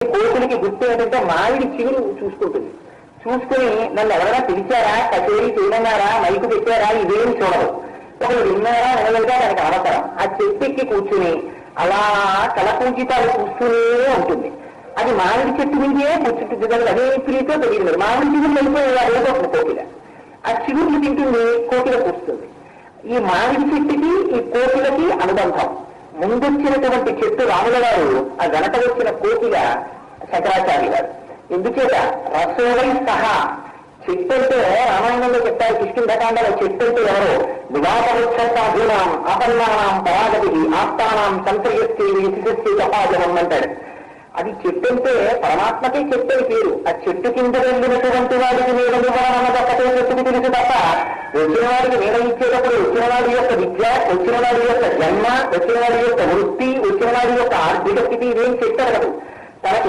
కోతులకి గుర్తు ఏంటంటే మామిడి చిగురు చూసుకుంటుంది. చూసుకుని నన్ను ఎవరైనా పిలిచారా, కచేరీ చేయమన్నారా, మైకు పెట్టారా, ఇవేమి చూడదు. ఒకరు విన్నారా వినలేదా దానికి అవసరం. ఆ చెట్టెక్కి కూర్చుని అలా కలపూజితాలు చూస్తూనే ఉంటుంది. అది మామిడి చెట్టు మీదే కూర్చుంటుంది. దానికి అదే ప్రీతో తెలియదు. మామిడి చిగురు వెళ్ళిపోయి అదేపోతుంది కోకిల. ఆ చిగుర్లు తింటుంది, కోకిల కూర్చుంది. ఈ మామిడి చెట్టుకి ఈ కోకిలకి అనుబంధం. ముందొచ్చినటువంటి చెట్టు రాముల గారు, ఆ వెనక వచ్చిన కోకిల శంకరాచార్య గారు. ఎందుచేత రసోవై సహా చెట్టు అంటే రామాయణంలో చెప్తారు, కిష్కింధకాండలో చెట్టు అంటే ఎవరో వివాహవృక్షాధూనాం ఆపన్నానాం పరాగతి ఆప్తానాం సంతర్యస్తి విశిష్టి తపాజనం అంటాడు. అది చెట్టు అంటే పరమాత్మకే చెట్టు అని పేరు. ఆ చెట్టు కింద వెళ్ళినటువంటి వాడికి నీడనివ్వాలన్నది ఒక్కటే చెట్టుకు తెలుసు తప్ప, వచ్చిన వాడికి నీడ ఇచ్చేటప్పుడు వచ్చిన వాడి యొక్క విద్య, వచ్చిన వాడి యొక్క జన్మ, వచ్చిన వాడి యొక్క వృత్తి, వచ్చిన వాడి యొక్క ఆర్థిక స్థితి ఇదేం చెట్టు అడగదు. తనకి